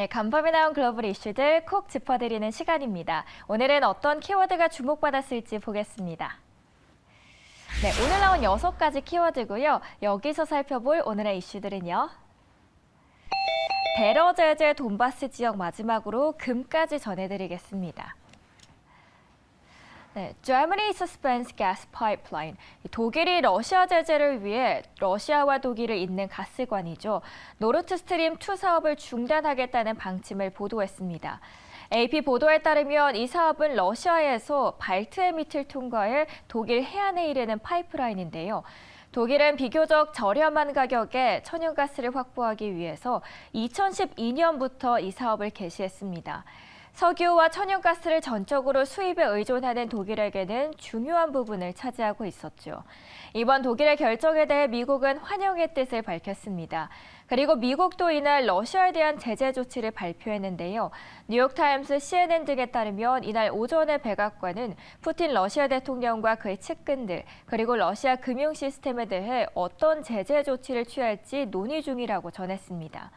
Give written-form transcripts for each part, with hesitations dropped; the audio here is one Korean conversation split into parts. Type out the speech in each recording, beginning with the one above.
네, 간밤에 나온 글로벌 이슈들 콕 짚어드리는 시간입니다. 오늘은 어떤 키워드가 주목받았을지 보겠습니다. 네, 오늘 나온 6가지 키워드고요. 여기서 살펴볼 오늘의 이슈들은요. 테러 제재 돈바스 지역 마지막으로 금까지 전해드리겠습니다. 네, Germany suspends gas pipeline. 독일이 러시아 제재를 위해 러시아와 독일을 잇는 가스관이죠. 노르트스트림 2 사업을 중단하겠다는 방침을 보도했습니다. AP 보도에 따르면 이 사업은 러시아에서 발트해 밑을 통과해 독일 해안에 이르는 파이프라인인데요. 독일은 비교적 저렴한 가격에 천연가스를 확보하기 위해서 2012년부터 이 사업을 개시했습니다. 석유와 천연가스를 전적으로 수입에 의존하는 독일에게는 중요한 부분을 차지하고 있었죠. 이번 독일의 결정에 대해 미국은 환영의 뜻을 밝혔습니다. 그리고 미국도 이날 러시아에 대한 제재 조치를 발표했는데요. 뉴욕타임스, CNN 등에 따르면 이날 오전에 백악관은 푸틴 러시아 대통령과 그의 측근들, 그리고 러시아 금융 시스템에 대해 어떤 제재 조치를 취할지 논의 중이라고 전했습니다.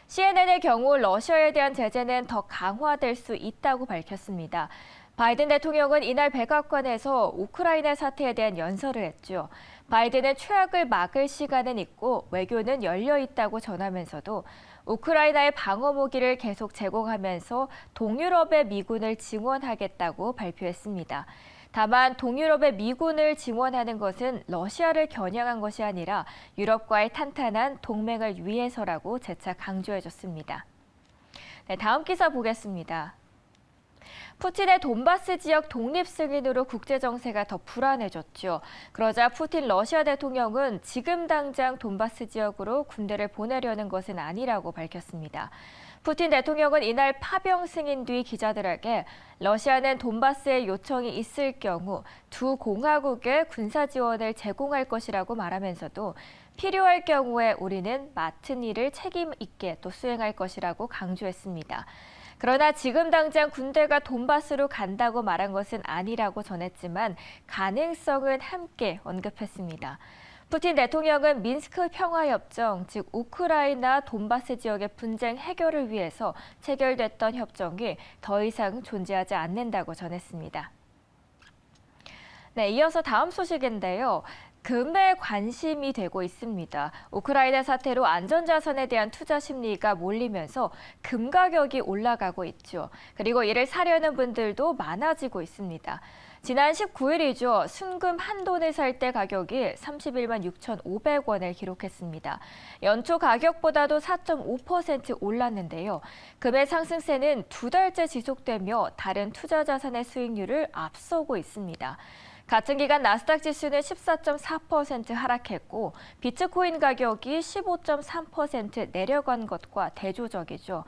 CNN의 경우 러시아에 대한 제재는 더 강화될 수 있다고 밝혔습니다. 바이든 대통령은 이날 백악관에서 우크라이나 사태에 대한 연설을 했죠. 바이든은 최악을 막을 시간은 있고 외교는 열려 있다고 전하면서도 우크라이나의 방어 무기를 계속 제공하면서 동유럽의 미군을 증원하겠다고 발표했습니다. 다만 동유럽의 미군을 증원하는 것은 러시아를 겨냥한 것이 아니라 유럽과의 탄탄한 동맹을 위해서라고 재차 강조해줬습니다. 네, 다음 기사 보겠습니다. 푸틴의 돈바스 지역 독립 승인으로 국제 정세가 더 불안해졌죠. 그러자 푸틴 러시아 대통령은 지금 당장 돈바스 지역으로 군대를 보내려는 것은 아니라고 밝혔습니다. 푸틴 대통령은 이날 파병 승인 뒤 기자들에게 러시아는 돈바스에 요청이 있을 경우 두 공화국에 군사 지원을 제공할 것이라고 말하면서도 필요할 경우에 우리는 맡은 일을 책임 있게 또 수행할 것이라고 강조했습니다. 그러나 지금 당장 군대가 돈바스로 간다고 말한 것은 아니라고 전했지만 가능성은 함께 언급했습니다. 푸틴 대통령은 민스크 평화협정, 즉 우크라이나 돈바스 지역의 분쟁 해결을 위해서 체결됐던 협정이 더 이상 존재하지 않는다고 전했습니다. 네, 이어서 다음 소식인데요. 금에 관심이 되고 있습니다. 우크라이나 사태로 안전자산에 대한 투자 심리가 몰리면서 금 가격이 올라가고 있죠. 그리고 이를 사려는 분들도 많아지고 있습니다. 지난 19일이죠. 순금 한 돈을 살 때 가격이 31만 6,500원을 기록했습니다. 연초 가격보다도 4.5% 올랐는데요. 금의 상승세는 2달째 지속되며 다른 투자 자산의 수익률을 앞서고 있습니다. 같은 기간 나스닥 지수는 14.4% 하락했고 비트코인 가격이 15.3% 내려간 것과 대조적이죠.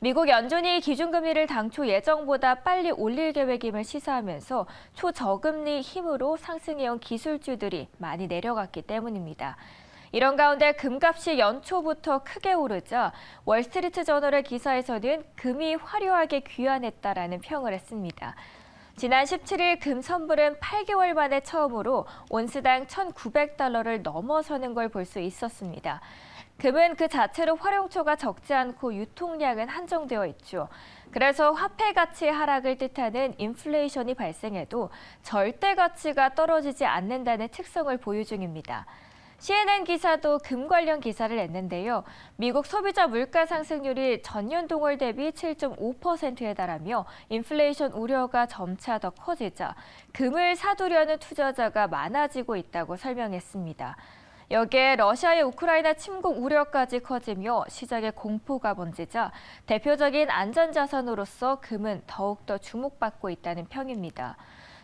미국 연준이 기준금리를 당초 예정보다 빨리 올릴 계획임을 시사하면서 초저금리 힘으로 상승해온 기술주들이 많이 내려갔기 때문입니다. 이런 가운데 금값이 연초부터 크게 오르자 월스트리트 저널의 기사에서는 금이 화려하게 귀환했다라는 평을 했습니다. 지난 17일 금 선불은 8개월 만에 처음으로 온스당 1,900달러를 넘어서는 걸 볼 수 있었습니다. 금은 그 자체로 활용처가 적지 않고 유통량은 한정되어 있죠. 그래서 화폐 가치 하락을 뜻하는 인플레이션이 발생해도 절대 가치가 떨어지지 않는다는 특성을 보유 중입니다. CNN 기사도 금 관련 기사를 냈는데요. 미국 소비자 물가 상승률이 전년 동월 대비 7.5%에 달하며 인플레이션 우려가 점차 더 커지자 금을 사두려는 투자자가 많아지고 있다고 설명했습니다. 여기에 러시아의 우크라이나 침공 우려까지 커지며 시장에 공포가 번지자 대표적인 안전자산으로서 금은 더욱더 주목받고 있다는 평입니다.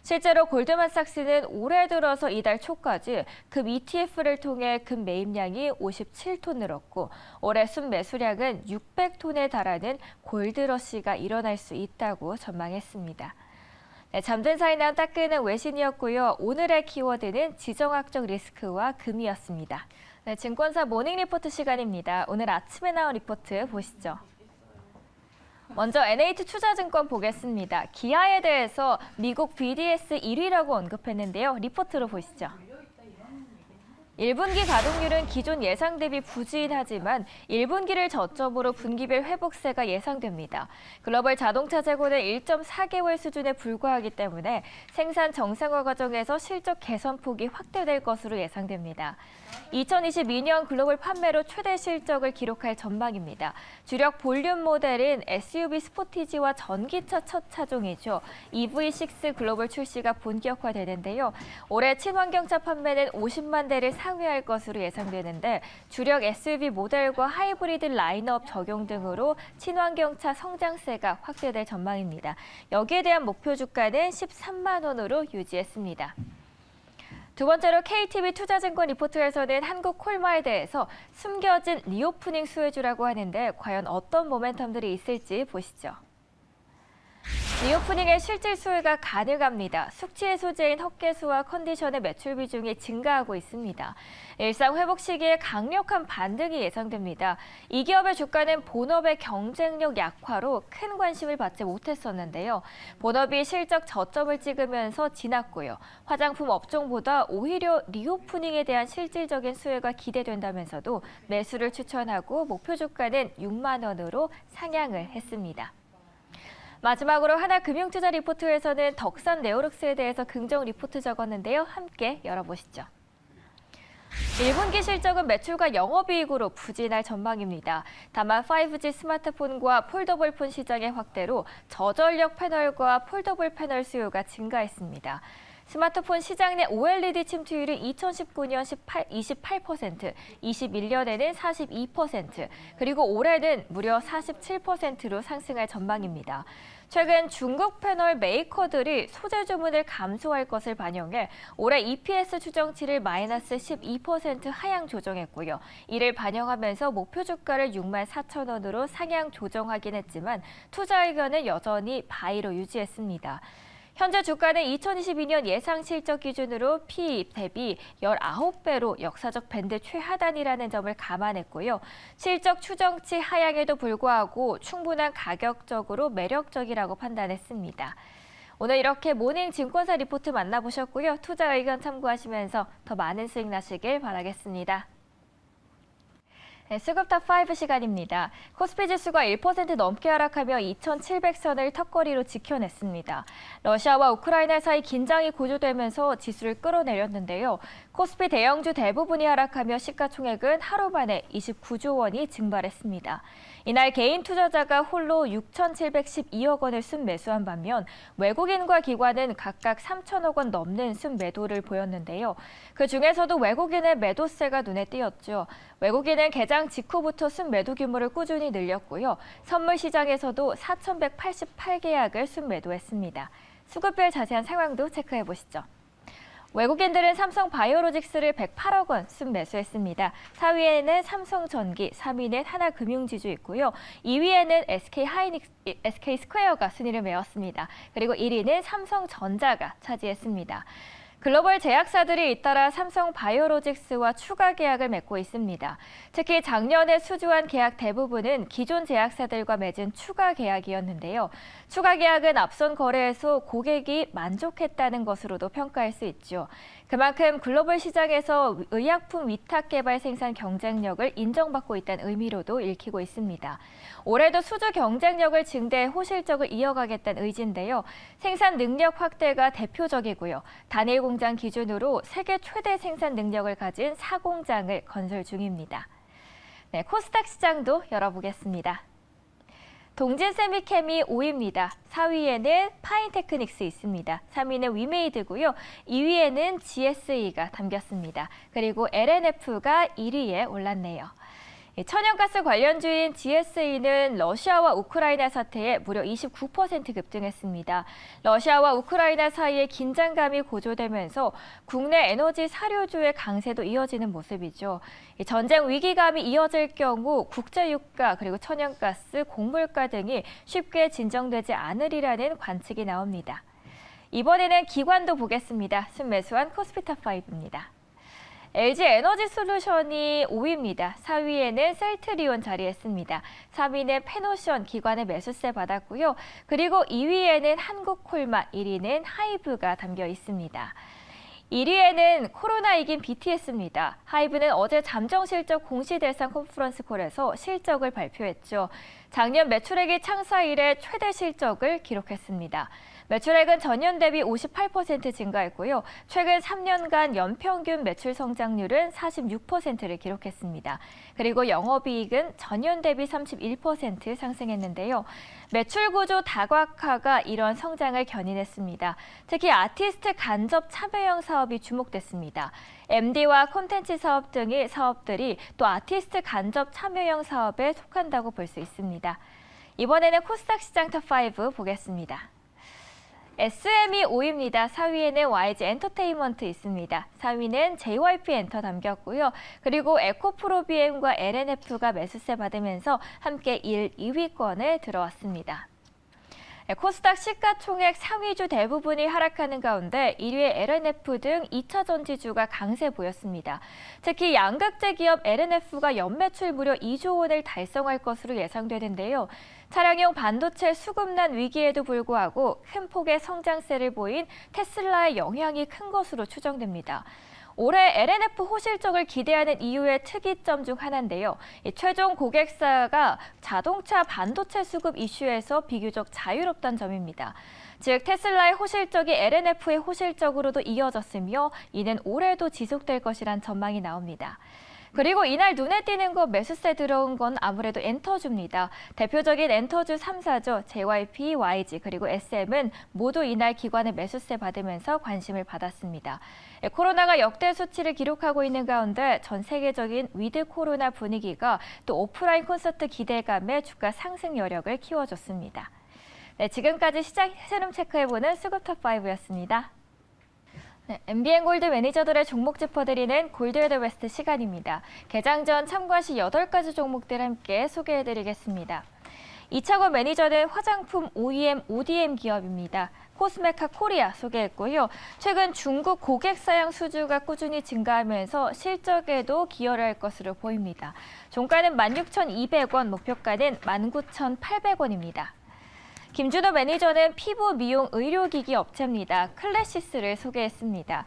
실제로 골드만삭스는 올해 들어서 이달 초까지 금 ETF를 통해 금 매입량이 57톤 늘었고 올해 순매수량은 600톤에 달하는 골드러시가 일어날 수 있다고 전망했습니다. 네, 잠든 사이나 따끈한 외신이었고요. 오늘의 키워드는 지정학적 리스크와 금이었습니다. 네, 증권사 모닝 리포트 시간입니다. 오늘 아침에 나온 리포트 보시죠. 먼저 NH투자증권 보겠습니다. 기아에 대해서 미국 BDS 1위라고 언급했는데요. 리포트로 보시죠. 1분기 가동률은 기존 예상 대비 부진하지만 1분기를 저점으로 분기별 회복세가 예상됩니다. 글로벌 자동차 재고는 1.4개월 수준에 불과하기 때문에 생산 정상화 과정에서 실적 개선폭이 확대될 것으로 예상됩니다. 2022년 글로벌 판매로 최대 실적을 기록할 전망입니다. 주력 볼륨 모델인 SUV 스포티지와 전기차 첫 차종이죠. EV6 글로벌 출시가 본격화되는데요. 올해 친환경차 판매는 50만 대를 상회할 것으로 예상되는데 주력 SUV 모델과 하이브리드 라인업 적용 등으로 친환경차 성장세가 확대될 전망입니다. 여기에 대한 목표 주가는 13만 원으로 유지했습니다. 두 번째로 KTB 투자증권 리포트에서는 한국콜마에 대해서 숨겨진 리오프닝 수혜주라고 하는데 과연 어떤 모멘텀들이 있을지 보시죠. 리오프닝의 실질 수혜가 가능합니다. 숙취의 소재인 헛개수와 컨디션의 매출 비중이 증가하고 있습니다. 일상 회복 시기에 강력한 반등이 예상됩니다. 이 기업의 주가는 본업의 경쟁력 약화로 큰 관심을 받지 못했었는데요. 본업이 실적 저점을 찍으면서 지났고요. 화장품 업종보다 오히려 리오프닝에 대한 실질적인 수혜가 기대된다면서도 매수를 추천하고 목표 주가는 6만 원으로 상향을 했습니다. 마지막으로 하나금융투자 리포트에서는 덕산 네오룩스에 대해서 긍정 리포트 적었는데요. 함께 열어보시죠. 1분기 실적은 매출과 영업이익으로 부진할 전망입니다. 다만 5G 스마트폰과 폴더블폰 시장의 확대로 저전력 패널과 폴더블 패널 수요가 증가했습니다. 스마트폰 시장 내 OLED 침투율은 2019년 28%, 21년에는 42%, 그리고 올해는 무려 47%로 상승할 전망입니다. 최근 중국 패널 메이커들이 소재 주문을 감소할 것을 반영해 올해 EPS 추정치를 마이너스 12% 하향 조정했고요. 이를 반영하면서 목표 주가를 6만 4천 원으로 상향 조정하긴 했지만 투자 의견은 여전히 바이로 유지했습니다. 현재 주가는 2022년 예상 실적 기준으로 P 대비 19배로 역사적 밴드 최하단이라는 점을 감안했고요. 실적 추정치 하향에도 불구하고 충분한 가격적으로 매력적이라고 판단했습니다. 오늘 이렇게 모닝 증권사 리포트 만나보셨고요. 투자 의견 참고하시면서 더 많은 수익 나시길 바라겠습니다. 네, 수급탑5 시간입니다. 코스피 지수가 1% 넘게 하락하며 2,700선을 턱걸이로 지켜냈습니다. 러시아와 우크라이나 사이 긴장이 고조되면서 지수를 끌어내렸는데요. 코스피 대형주 대부분이 하락하며 시가총액은 하루 만에 29조 원이 증발했습니다. 이날 개인 투자자가 홀로 6,712억 원을 순매수한 반면 외국인과 기관은 각각 3천억 원 넘는 순매도를 보였는데요. 그중에서도 외국인의 매도세가 눈에 띄었죠. 외국인은 개장 직후부터 순매도 규모를 꾸준히 늘렸고요. 선물 시장에서도 4,188계약을 순매도했습니다. 수급별 자세한 상황도 체크해 보시죠. 외국인들은 삼성바이오로직스를 108억 원 순매수했습니다. 4위에는 삼성전기, 3위는 하나금융지주 있고요. 2위에는 SK스퀘어가 순위를 메웠습니다. 그리고 1위는 삼성전자가 차지했습니다. 글로벌 제약사들이 잇따라 삼성바이오로직스와 추가 계약을 맺고 있습니다. 특히 작년에 수주한 계약 대부분은 기존 제약사들과 맺은 추가 계약이었는데요. 추가 계약은 앞선 거래에서 고객이 만족했다는 것으로도 평가할 수 있죠. 그만큼 글로벌 시장에서 의약품 위탁 개발 생산 경쟁력을 인정받고 있다는 의미로도 읽히고 있습니다. 올해도 수주 경쟁력을 증대해 호실적을 이어가겠다는 의지인데요. 생산 능력 확대가 대표적이고요. 단일 공장 기준으로 세계 최대 생산 능력을 가진 4공장을 건설 중입니다. 네, 코스닥 시장도 열어보겠습니다. 동진세미캠이 5위입니다. 4위에는 파인테크닉스 있습니다. 3위는 위메이드고요. 2위에는 GSE가 담겼습니다. 그리고 LNF가 1위에 올랐네요. 천연가스 관련주인 GSE는 러시아와 우크라이나 사태에 무려 29% 급등했습니다. 러시아와 우크라이나 사이에 긴장감이 고조되면서 국내 에너지 사료주의 강세도 이어지는 모습이죠. 전쟁 위기감이 이어질 경우 국제유가 그리고 천연가스, 곡물가 등이 쉽게 진정되지 않으리라는 관측이 나옵니다. 이번에는 기관도 보겠습니다. 순매수한 코스피탑5입니다. LG 에너지솔루션이 5위입니다. 4위에는 셀트리온 자리했습니다. 3위는 페노션 기관의 매수세 받았고요. 그리고 2위에는 한국콜마, 1위는 하이브가 담겨 있습니다. 1위에는 코로나 이긴 BTS입니다. 하이브는 어제 잠정 실적 공시대상 컨퍼런스 콜에서 실적을 발표했죠. 작년 매출액이 창사 이래 최대 실적을 기록했습니다. 매출액은 전년 대비 58% 증가했고요. 최근 3년간 연평균 매출 성장률은 46%를 기록했습니다. 그리고 영업이익은 전년 대비 31% 상승했는데요. 매출 구조 다각화가 이런 성장을 견인했습니다. 특히 아티스트 간접 참여형 사업이 주목됐습니다. MD와 콘텐츠 사업 등의 사업들이 또 아티스트 간접 참여형 사업에 속한다고 볼 수 있습니다. 이번에는 코스닥 시장 톱5 보겠습니다. SM이 5위입니다. 4위에는 YG 엔터테인먼트 있습니다. 3위는 JYP 엔터 담겼고요. 그리고 에코프로비엠과 LNF가 매수세 받으면서 함께 1, 2위권에 들어왔습니다. 코스닥 시가총액 상위주 대부분이 하락하는 가운데 1위의 LNF 등 2차 전지주가 강세 보였습니다. 특히 양극재 기업 LNF가 연매출 무려 2조 원을 달성할 것으로 예상되는데요. 차량용 반도체 수급난 위기에도 불구하고 큰 폭의 성장세를 보인 테슬라의 영향이 큰 것으로 추정됩니다. 올해 LNF 호실적을 기대하는 이유의 특이점 중 하나인데요. 최종 고객사가 자동차 반도체 수급 이슈에서 비교적 자유롭다는 점입니다. 즉 테슬라의 호실적이 LNF의 호실적으로도 이어졌으며 이는 올해도 지속될 것이란 전망이 나옵니다. 그리고 이날 눈에 띄는 거 매수세 들어온 건 아무래도 엔터주입니다. 대표적인 엔터주 3사죠. JYP, YG 그리고 SM은 모두 이날 기관의 매수세 받으면서 관심을 받았습니다. 코로나가 역대 수치를 기록하고 있는 가운데 전 세계적인 위드 코로나 분위기가 또 오프라인 콘서트 기대감에 주가 상승 여력을 키워줬습니다. 네, 지금까지 시장 흐름 체크해보는 수급 톱5였습니다. 네, MBN 골드 매니저들의 종목 짚어드리는 골드 웨더 베스트 시간입니다. 개장 전 참가 시 8가지 종목들 함께 소개해드리겠습니다. 이창원 매니저는 화장품 OEM, ODM 기업입니다. 코스메카 코리아 소개했고요. 최근 중국 고객 사양 수주가 꾸준히 증가하면서 실적에도 기여를 할 것으로 보입니다. 종가는 16,200원, 목표가는 19,800원입니다. 김준호 매니저는 피부 미용 의료기기 업체입니다. 클래시스를 소개했습니다.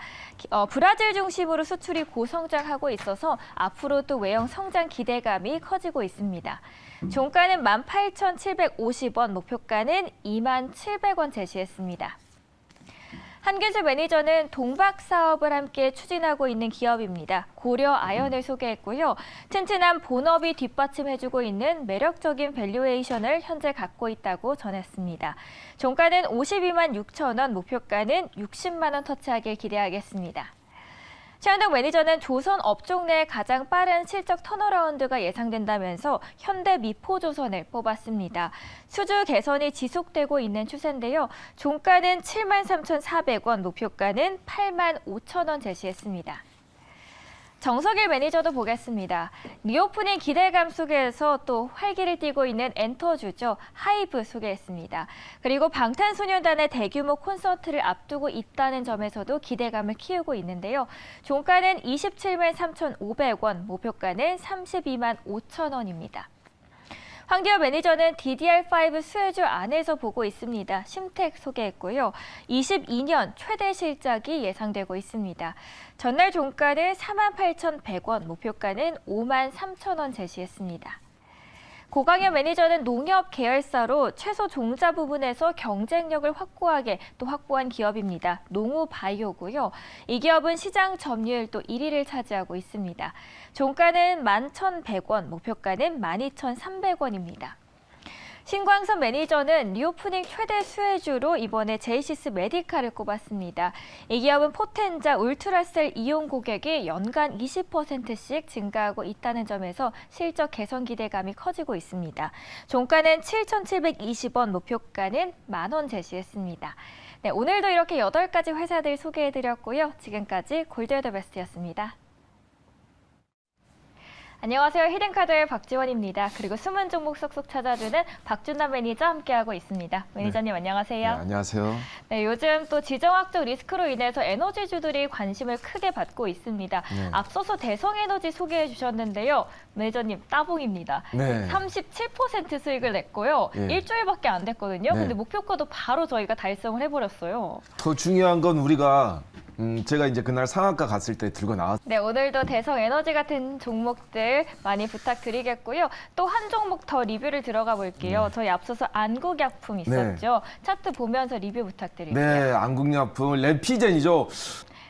브라질 중심으로 수출이 고성장하고 있어서 앞으로 또 외형 성장 기대감이 커지고 있습니다. 종가는 18,750원, 목표가는 27,000원 제시했습니다. 한균수 매니저는 동박 사업을 함께 추진하고 있는 기업입니다. 고려 아연을 소개했고요. 튼튼한 본업이 뒷받침해주고 있는 매력적인 밸류에이션을 현재 갖고 있다고 전했습니다. 종가는 52만 6천 원, 목표가는 60만 원 터치하길 기대하겠습니다. 최현덕 매니저는 조선 업종 내 가장 빠른 실적 턴어라운드가 예상된다면서 현대미포조선을 뽑았습니다. 수주 개선이 지속되고 있는 추세인데요. 종가는 73,400원, 목표가는 85,000원 제시했습니다. 정석일 매니저도 보겠습니다. 리오프닝 기대감 속에서 또 활기를 띠고 있는 엔터주죠. 하이브 소개했습니다. 그리고 방탄소년단의 대규모 콘서트를 앞두고 있다는 점에서도 기대감을 키우고 있는데요. 종가는 27만 3,500원, 목표가는 32만 5천 원입니다. 황기호 매니저는 DDR5 수혜주 안에서 보고 있습니다. 심텍 소개했고요. 22년 최대 실적이 예상되고 있습니다. 전날 종가는 48,100원, 목표가는 53,000원 제시했습니다. 고강현 매니저는 농협 계열사로 채소 종자 부분에서 경쟁력을 확고하게 또 확보한 기업입니다. 농우바이오고요. 이 기업은 시장 점유율 또 1위를 차지하고 있습니다. 종가는 11,100원, 목표가는 12,300원입니다. 신광선 매니저는 리오프닝 최대 수혜주로 이번에 제이시스 메디카를 꼽았습니다. 이 기업은 포텐자 울트라셀 이용 고객이 연간 20%씩 증가하고 있다는 점에서 실적 개선 기대감이 커지고 있습니다. 종가는 7,720원, 목표가는 10,000원 제시했습니다. 네, 오늘도 이렇게 8가지 회사들 소개해드렸고요. 지금까지 골드웨더 베스트였습니다. 안녕하세요. 히든카드의 박지원입니다. 그리고 숨은 종목 쏙쏙 찾아주는 박준남 매니저 함께하고 있습니다. 매니저님 네. 안녕하세요. 네, 안녕하세요. 네, 요즘 또 지정학적 리스크로 인해서 에너지주들이 관심을 크게 받고 있습니다. 네. 앞서서 대성에너지 소개해 주셨는데요. 매니저님 따봉입니다. 네. 37% 수익을 냈고요. 예. 일주일밖에 안 됐거든요. 네. 근데 목표가도 바로 저희가 달성을 해버렸어요. 더 중요한 건 우리가 제가 이제 그날 상한가 갔을 때 들고 나왔. 네, 오늘도 대성 에너지 같은 종목들 많이 부탁드리겠고요. 또 한 종목 더 리뷰를 들어가 볼게요. 저희 앞서서 안국약품 있었죠. 차트 보면서 리뷰 부탁드릴게요. 네, 안국약품 레피젠이죠.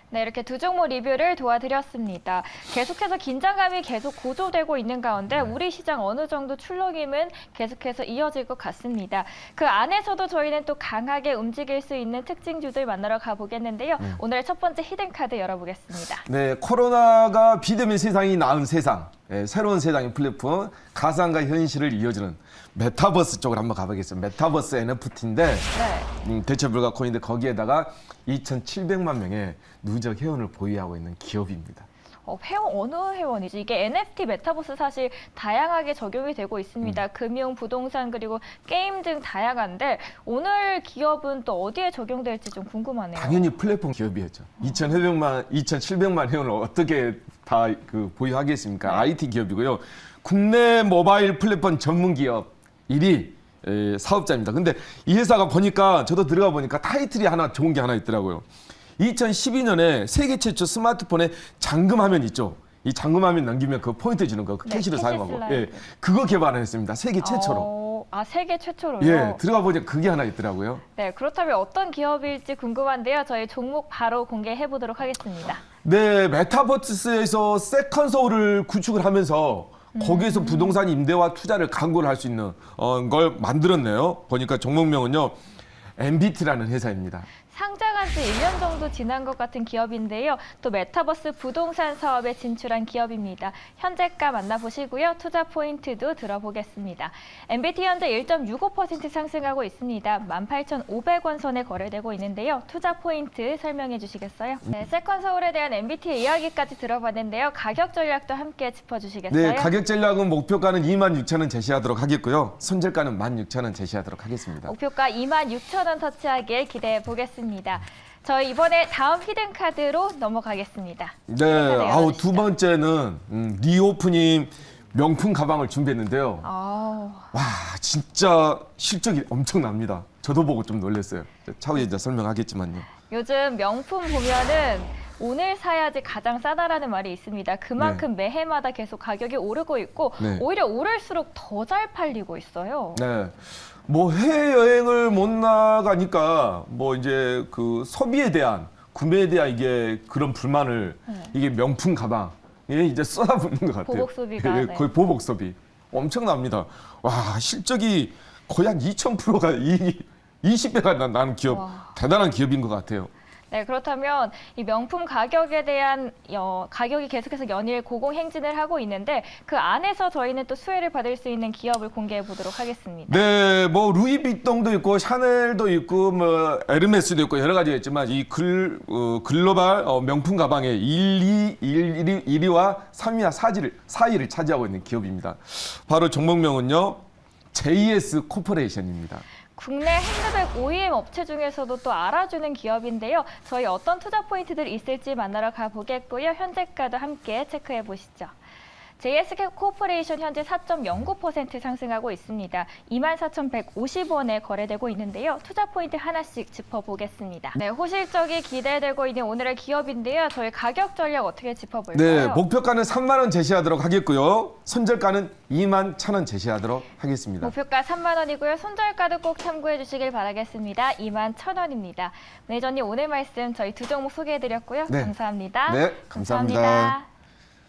네, 이렇게 두 종목 리뷰를 도와드렸습니다. 계속해서 긴장감이 계속 고조되고 있는 가운데 우리 시장 어느 정도 출렁임은 계속해서 이어질 것 같습니다. 그 안에서도 저희는 또 강하게 움직일 수 있는 특징주들 만나러 가보겠는데요. 오늘의 첫 번째 히든카드 열어보겠습니다. 네, 코로나가 비대면 세상이 나은 세상, 새로운 세상의 플랫폼, 가상과 현실을 이어주는 메타버스 쪽으로 한번 가보겠습니다. 메타버스 NFT인데 대체 불가 코인인데 거기에다가 2,700만 명의 누적 회원을 보유하고 있는 기업입니다. 회원 어느 회원이지? 이게 NFT 메타버스 사실 다양하게 적용이 되고 있습니다. 금융, 부동산 그리고 게임 등 다양한데 오늘 기업은 또 어디에 적용될지 좀 궁금하네요. 당연히 플랫폼 기업이었죠. 2,700만 회원을 어떻게 다 보유하겠습니까? IT 기업이고요. 국내 모바일 플랫폼 전문 기업 1위 사업자입니다. 근데 이 회사가 보니까 저도 들어가 보니까 타이틀이 하나 좋은 게 하나 있더라고요. 2012년에 세계 최초 스마트폰에 잠금화면 있죠. 이 잠금화면 넘기면 그 포인트 주는 거, 그 캐시를 사용하고, 그거 개발했습니다. 세계 최초로. 세계 최초로요? 예, 들어가 보니까 그게 하나 있더라고요. 네, 그렇다면 어떤 기업일지 궁금한데요. 저희 종목 바로 공개해 보도록 하겠습니다. 네, 메타버스에서 세컨 서울을 구축을 하면서 거기에서 부동산 임대와 투자를 강구를 할 수 있는 걸 만들었네요. 보니까 종목명은요, MBT라는 회사입니다. 상장한 지 1년 정도 지난 것 같은 기업인데요. 또 메타버스 부동산 사업에 진출한 기업입니다. 현재가 만나보시고요. 투자 포인트도 들어보겠습니다. MBT 현재 1.65% 상승하고 있습니다. 18,500원 선에 거래되고 있는데요. 투자 포인트 설명해 주시겠어요? 네, 세컨서울에 대한 MBT의 이야기까지 들어봤는데요. 가격 전략도 함께 짚어주시겠어요? 네, 가격 전략은 목표가는 26,000원 제시하도록 하겠고요. 손절가는 16,000원 제시하도록 하겠습니다. 목표가 26,000원 터치하길 기대해 보겠습니다. 저희 이번에 다음 히든카드로 넘어가겠습니다. 네, 두 번째는 리오프님 명품 가방을 준비했는데요. 와, 진짜 실적이 엄청납니다. 저도 보고 좀 놀랐어요. 차후에 이제 설명하겠지만요. 요즘 명품 보면은 오늘 사야지 가장 싸다라는 말이 있습니다. 그만큼 매해마다 계속 가격이 오르고 있고 오히려 오를수록 더 잘 팔리고 있어요. 네. 뭐 해외여행을 못 나가니까 뭐 이제 그 소비에 대한 구매에 대한 이게 그런 불만을 이게 명품 가방에 이제 쏟아붓는 것 같아요. 보복 소비가 거의 보복 소비 엄청납니다. 와, 실적이 거의 한 2,000%가 이익이 20배가 나는 기업, 대단한 기업인 것 같아요. 네, 그렇다면 이 명품 가격에 대한 가격이 계속해서 연일 고공행진을 하고 있는데 그 안에서 저희는 또 수혜를 받을 수 있는 기업을 공개해 보도록 하겠습니다. 네, 뭐 루이비통도 있고 샤넬도 있고 뭐 에르메스도 있고 여러 가지가 있지만 이 글로벌 명품 가방의 1위와 3위와 4위를 차지하고 있는 기업입니다. 바로 종목명은요, JS 코퍼레이션입니다. 국내 핸드백 OEM 업체 중에서도 또 알아주는 기업인데요. 저희 어떤 투자 포인트들이 있을지 만나러 가보겠고요. 현재가도 함께 체크해 보시죠. JS 코퍼레이션 현재 4.09% 상승하고 있습니다. 24,150원에 거래되고 있는데요. 투자 포인트 하나씩 짚어보겠습니다. 네, 호실적이 기대되고 있는 오늘의 기업인데요. 저희 가격 전략 어떻게 짚어볼까요? 네, 목표가는 3만 원 제시하도록 하겠고요. 손절가는 21,000원 제시하도록 하겠습니다. 목표가 3만 원이고요. 손절가도 꼭 참고해 주시길 바라겠습니다. 21,000원입니다. 매니저님 오늘 말씀 저희 두 종목 소개해드렸고요. 감사합니다. 네, 감사합니다.